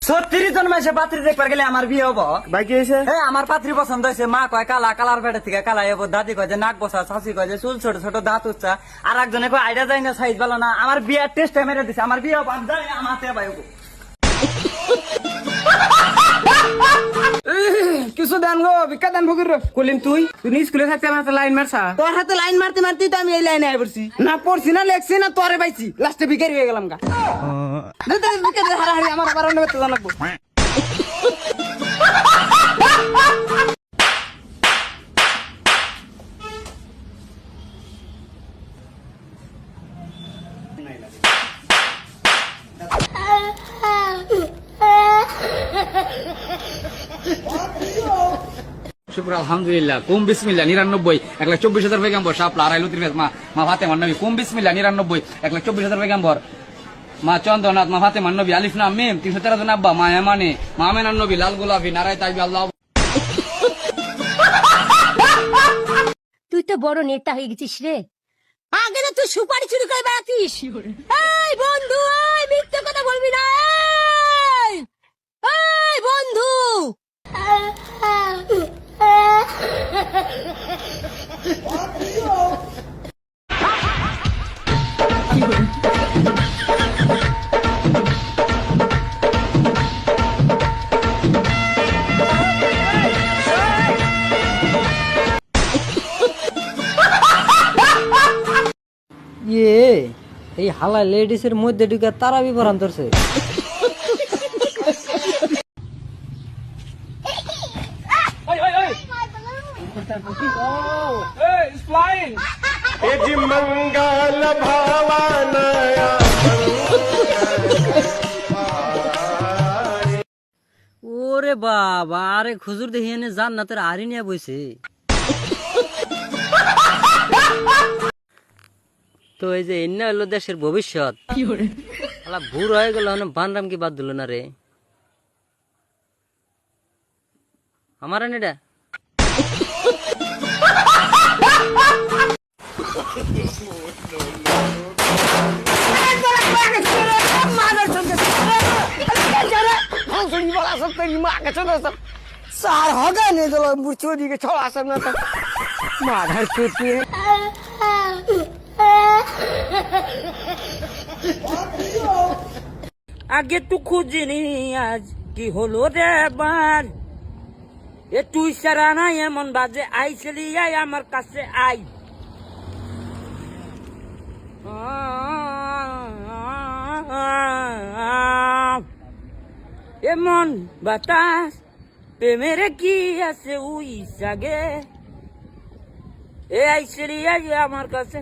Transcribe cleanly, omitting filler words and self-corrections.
36 জন মাসে পাত্রী দেখবার গেলে আমার বিয়ে হবো। ভাই কি হয়েছে? আমার পাত্রী পছন্দ হয়েছে। মা কয় কালা, কালার পেটে থেকে কালা হবো। দাদি কয় যে নাক বসা, শাশি কয় যে চুল ছোট ছোট, দাঁত উচ্চা, আর একজনে কয় আইডা যায় না, সাইজ ভালো না। আমার বিয়ের টেস্ট মেরে দিছে, আমার বিয়ে হবো। আমি জানি না আমার তে ভাই হবো। কিছু দেন গো, ভিক্ষা দেন ফকির। কলিম তুই স্কুলে থাকতে আমার হাতে লাইন মারছা। তোর হাতে লাইন মারতে মারতেই তো আমি এই লাইনে আয় পড়ছি। না পড়ছি না লেখছি না তোরে পাইছি, লাস্টে ভিখারি হয়ে গেলাম গা। হারাহারি আমার আবার অন্য বেতন লাগবো। শুক্র আলহামদুলিল্লাহ। কুম বিসমিল্লাহ 99 1,24,000 পেগাম্বর শাপলা আড়াইলো ত্রিবেদ মা ফাতেমা নবী। কুম বিসমিল্লাহ 99 1,24,000 পেগাম্বর মা চন্দ্রনাথ মা ফাতেমা নবী। আলিফ লাম মিম 313 জন আব্বা মা এমানে মা আমেনার নবী লাল গোলাপি নারায় তাইবি আল্লাহ। তুই তো বড় নেতা হয়ে গেছিস রে। আগে না তুই সুপারি চুরি করে বেড়াতিস। এই বন্ধু, এই মিথ্যে কথা বলবি না। এই বন্ধু, এই হালা লেডিসের মধ্যে ঢুকে তারা বিবরণ করছে। मंगल भावानया ওরে বাবা, আরে খুজুর দেখি এনে জান্নাতের আরি নিয়ে বইছে। তো এই যে এনে হলো দেশের ভবিষ্যৎ। বুড়ো হয়ে গেল, বানরাম কি বাদ দিল না রে আমার এটা। सार होगा नहीं तो मुर्चोदी के छोड़ा सब ना तो माधर चोटी है। আগে তো খুঁজিনি আজ কি হলো রে বার, এ তুই সারা না এমন বাজে আইসলি আই আমার কাছে আই। এমন বাতাস প্রেমের কি আছে উই সাগে, এ আইসলি আই আমার কাছে।